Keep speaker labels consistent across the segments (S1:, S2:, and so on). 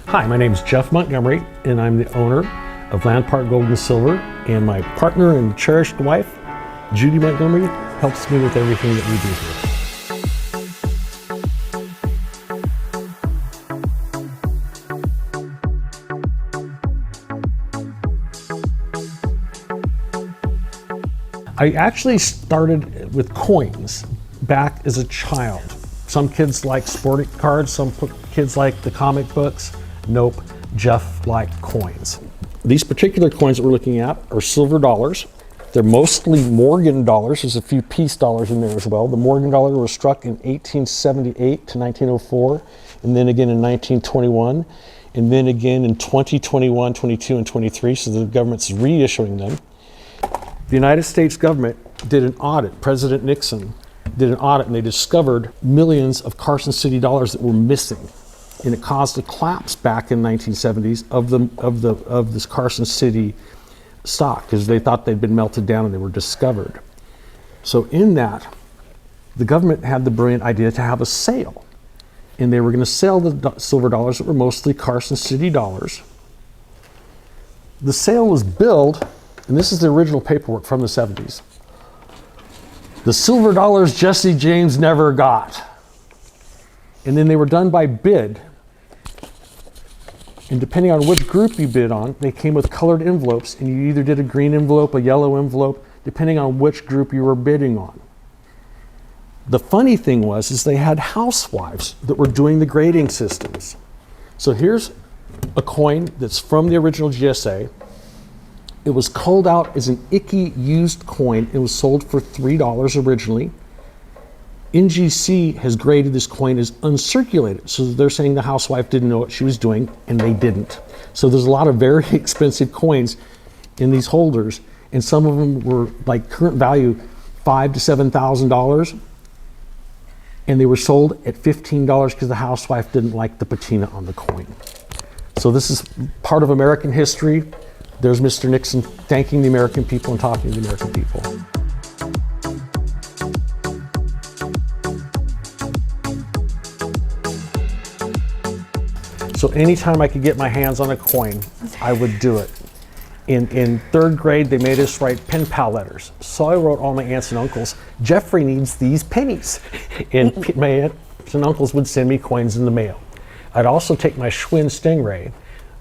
S1: Hi, my name is Jeff Montgomery, and I'm the owner of Land Park Gold and Silver, and my partner and cherished wife, Judy Montgomery, helps me with everything that we do here. I actually started with coins back as a child. Some kids like sporting cards, some kids like the comic books. Nope, Jeff liked coins. These particular coins that we're looking at are silver dollars. They're mostly Morgan dollars. There's a few peace dollars in there as well. The Morgan dollar was struck in 1878 to 1904, and then again in 1921, and then again in 2021, 22, and 23, so the government's reissuing them. The United States government did an audit. President Nixon did an audit, and they discovered millions of Carson City dollars that were missing. And it caused a collapse back in the 1970s of this Carson City stock, because they thought they'd been melted down and they were discovered. So in that, the government had the brilliant idea to have a sale, and they were going to sell the silver dollars that were mostly Carson City dollars. The sale was billed, and this is the original paperwork from the 70s. The silver dollars Jesse James never got. And then they were done by bid. And depending on which group you bid on, they came with colored envelopes, and you either did a green envelope, a yellow envelope, depending on which group you were bidding on. The funny thing is they had housewives that were doing the grading systems. So here's a coin that's from the original GSA. It was culled out as an icky used coin. It was sold for $3 originally. NGC has graded this coin as uncirculated. So they're saying the housewife didn't know what she was doing, and they didn't. So there's a lot of very expensive coins in these holders, and some of them were like current value $5,000 to $7,000, and they were sold at $15 because the housewife didn't like the patina on the coin. So this is part of American history. There's Mr. Nixon thanking the American people and talking to the American people. So anytime I could get my hands on a coin, I would do it. In third grade, they made us write pen pal letters. So I wrote all my aunts and uncles, Jeffrey needs these pennies. And my aunts and uncles would send me coins in the mail. I'd also take my Schwinn Stingray,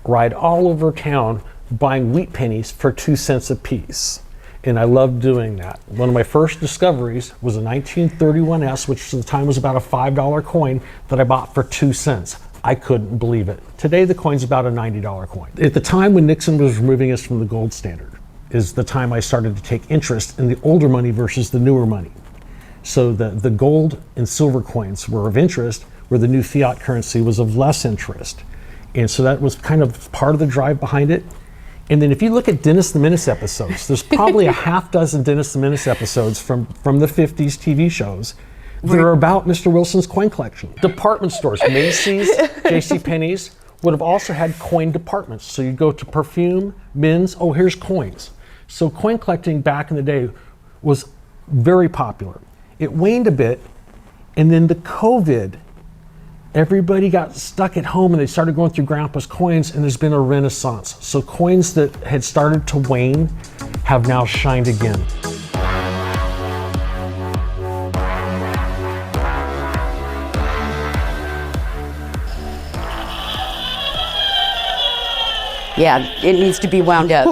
S1: ride all over town buying wheat pennies for 2 cents a piece. And I loved doing that. One of my first discoveries was a 1931S, which at the time was about a $5 coin that I bought for 2 cents. I couldn't believe it. Today, the coin's about a $90 coin. At the time when Nixon was removing us from the gold standard is the time I started to take interest in the older money versus the newer money. So the gold and silver coins were of interest, where the new fiat currency was of less interest. And so that was kind of part of the drive behind it. And then if you look at Dennis the Menace episodes, there's probably a half dozen Dennis the Menace episodes from the 50s TV shows that are about Mr. Wilson's coin collection. Department stores, Macy's, JCPenney's, would have also had coin departments. So you go to perfume, men's, oh, here's coins. So coin collecting back in the day was very popular. It waned a bit, and then the COVID, everybody got stuck at home and they started going through Grandpa's coins, and there's been a renaissance. So coins that had started to wane have now shined again.
S2: Yeah, it needs to be wound up.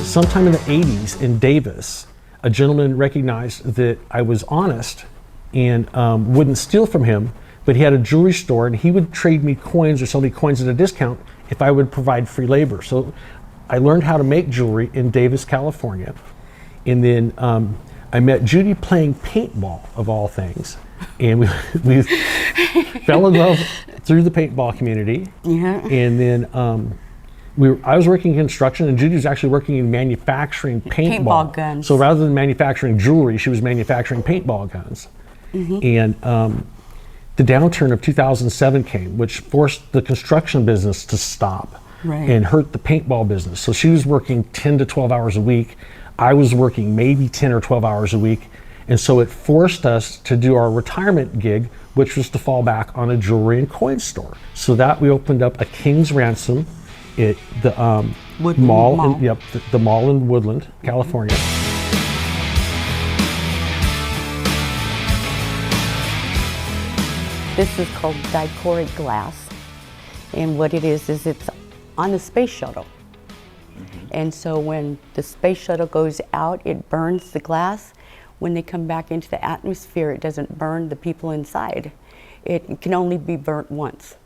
S1: Sometime in the 80s in Davis, a gentleman recognized that I was honest and wouldn't steal from him, but he had a jewelry store and he would trade me coins or sell me coins at a discount if I would provide free labor. So I learned how to make jewelry in Davis, California. And then I met Judy playing paintball, of all things. And we fell in love through the paintball community.
S2: Yeah.
S1: And then I was working in construction, and Judy was actually working in manufacturing paintball
S2: guns.
S1: So rather than manufacturing jewelry, she was manufacturing paintball guns. Mm-hmm. And the downturn of 2007 came, which forced the construction business to stop.
S2: Right.
S1: and hurt the paintball business. So she was working 10 to 12 hours a week. I was working maybe 10 or 12 hours a week. And so it forced us to do our retirement gig, which was to fall back on a jewelry and coin store. So that we opened up a King's Ransom at the mall. The mall in Woodland, California.
S2: This is called dichroic glass. And what it is it's on the space shuttle. And so when the space shuttle goes out, it burns the glass. When they come back into the atmosphere, it doesn't burn the people inside. It can only be burnt once.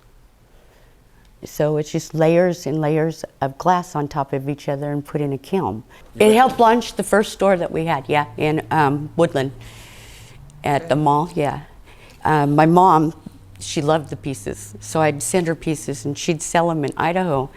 S2: So it's just layers and layers of glass on top of each other and put in a kiln. It helped launch the first store that we had, in Woodland at the mall, My mom, she loved the pieces, so I'd send her pieces and she'd sell them in Idaho.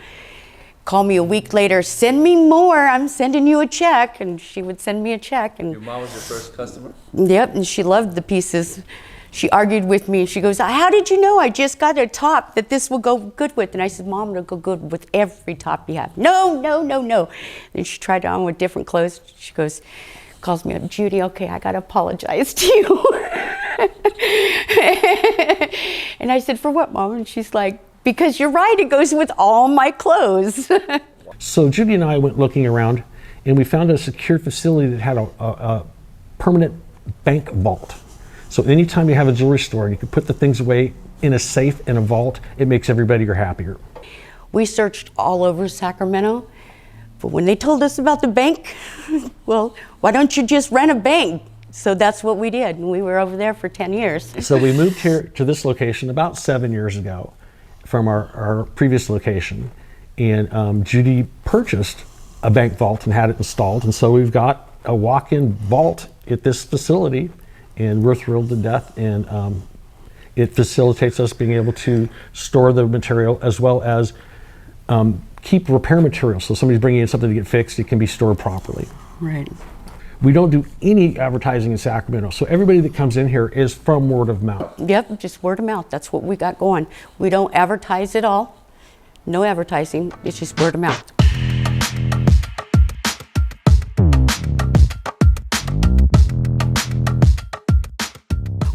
S2: Call me a week later, send me more, I'm sending you a check. And she would send me a check. And
S3: your mom was your first customer?
S2: Yep, and she loved the pieces. She argued with me. She goes, how did you know I just got a top that this will go good with? And I said, Mom, it'll go good with every top you have. No. Then she tried it on with different clothes. She goes, calls me up, Judy, okay, I gotta apologize to you. And I said, for what, Mom? And she's like, because you're right, it goes with all my clothes.
S1: So Judy and I went looking around and we found a secure facility that had a permanent bank vault. So anytime you have a jewelry store, you can put the things away in a safe in a vault. It makes everybody happier.
S2: We searched all over Sacramento, but when they told us about the bank, well, why don't you just rent a bank? So that's what we did, and we were over there for 10 years.
S1: So we moved here to this location about 7 years ago from our previous location, and Judy purchased a bank vault and had it installed, and so we've got a walk-in vault at this facility, and we're thrilled to death, and it facilitates us being able to store the material as well as keep repair material. So if somebody's bringing in something to get fixed, it can be stored properly.
S2: Right.
S1: We don't do any advertising in Sacramento, so everybody that comes in here is from word of mouth.
S2: Yep, just word of mouth. That's what we got going. We don't advertise at all. No advertising. It's just word of mouth.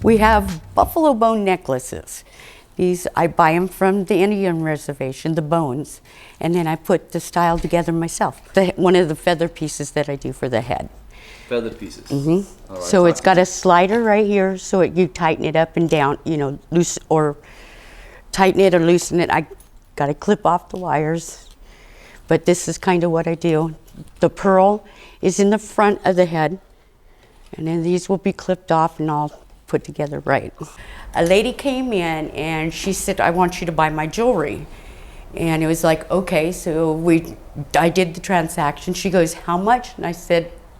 S2: We have buffalo bone necklaces. These, I buy them from the Indian reservation, the bones, and then I put the style together myself. One of the feather pieces that I do for the head.
S3: Feather pieces.
S2: Mm-hmm.
S3: All right,
S2: So it's got a slider right here, so you tighten it up and down, loose or tighten it or loosen it. I got to clip off the wires, but this is kind of what I do. The pearl is in the front of the head, and then these will be clipped off and all put together right. A lady came in and she said, I want you to buy my jewelry. And it was like, okay, so I did the transaction. She goes, how much? And I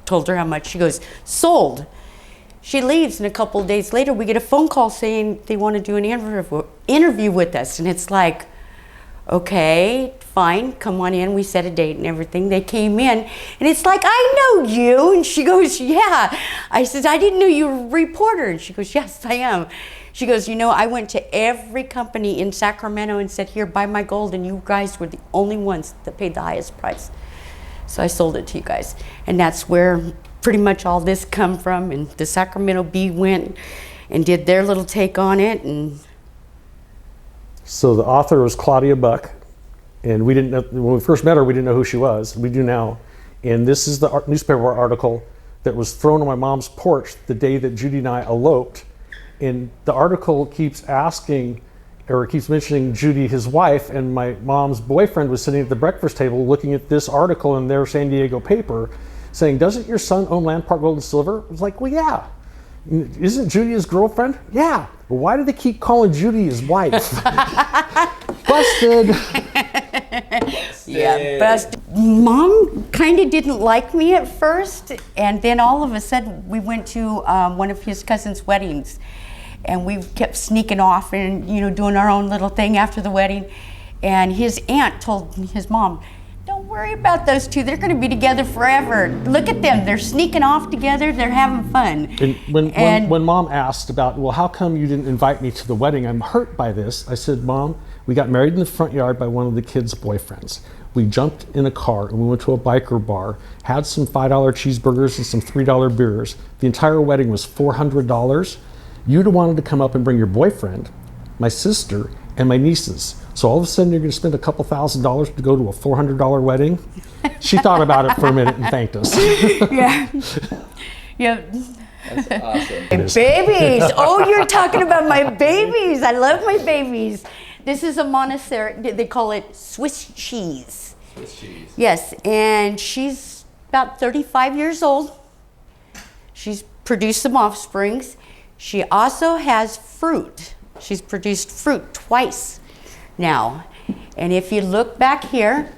S2: told her how much. She goes, sold. She leaves, and a couple of days later we get a phone call saying they want to do an interview with us. And it's like, okay, fine, come on in. We set a date and everything. They came in, and it's like, I know you. And she goes, yeah. I said, I didn't know you were a reporter. And she goes, yes, I am. She goes, I went to every company in Sacramento and said, here, buy my gold, and you guys were the only ones that paid the highest price. So I sold it to you guys. And that's where pretty much all this come from. And the Sacramento Bee went and did their little take on it. And
S1: so the author was Claudia Buck, and we didn't know, when we first met her, we didn't know who she was. We do now. And this is the newspaper article that was thrown on my mom's porch the day that Judy and I eloped. And the article keeps mentioning Judy, his wife, and my mom's boyfriend was sitting at the breakfast table looking at this article in their San Diego paper saying, doesn't your son own Land Park Gold and Silver? I was like, well, yeah. Isn't Judy his girlfriend? Yeah. Well, why do they keep calling Judy his wife? Busted.
S2: Yeah, busted. Mom kind of didn't like me at first, and then all of a sudden we went to one of his cousin's weddings, and we kept sneaking off and doing our own little thing after the wedding. And his aunt told his mom, don't worry about those two, they're going to be together forever. Look at them, they're sneaking off together, they're having fun.
S1: And when Mom asked about, well, how come you didn't invite me to the wedding? I'm hurt by this. I said, Mom, We got married in the front yard by one of the kids' boyfriends. We jumped in a car and we went to a biker bar, had some $5 cheeseburgers and some $3 beers. The entire wedding was $400. You'd wanted to come up and bring your boyfriend, my sister, and my nieces. So all of a sudden you're going to spend a couple $1,000s to go to a $400 wedding? She thought about it for a minute and thanked us.
S2: Yeah. Yeah.
S3: That's awesome.
S2: Babies. Oh, you're talking about my babies. I love my babies. This is a monastery. They call it Swiss cheese.
S3: Swiss cheese.
S2: Yes, and she's about 35 years old. She's produced some offsprings. She also has fruit. She's produced fruit twice now. And if you look back here,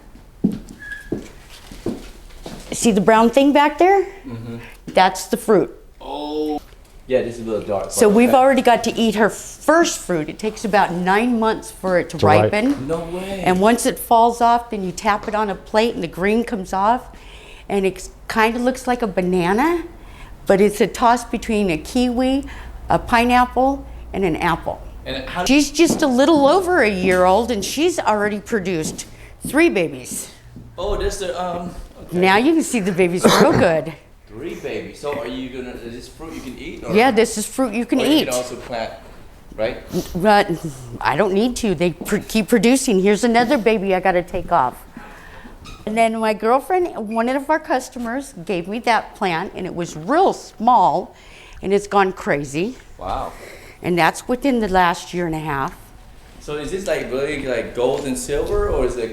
S2: see the brown thing back there? Mm-hmm. That's the fruit.
S3: Oh. Yeah, this is a little dark.
S2: So we've already got to eat her first fruit. It takes about 9 months for it to ripen.
S3: No way.
S2: And once it falls off, then you tap it on a plate and the green comes off. And it kind of looks like a banana, but it's a toss between a kiwi, a pineapple, and an apple.
S3: And
S2: She's just a little over a year old and she's already produced 3 babies.
S3: oh, this the okay.
S2: Now you can see the babies real good.
S3: 3 babies. So are you gonna? Is this fruit you can eat? Or,
S2: Yeah, this is fruit you can
S3: or
S2: eat.
S3: You can also plant, right?
S2: But I don't need to. They keep producing. Here's another baby I got to take off. And then my girlfriend, one of our customers, gave me that plant, and it was real small, and it's gone crazy.
S3: Wow.
S2: And that's within the last year and a half.
S3: So is this like really like gold and silver, or is it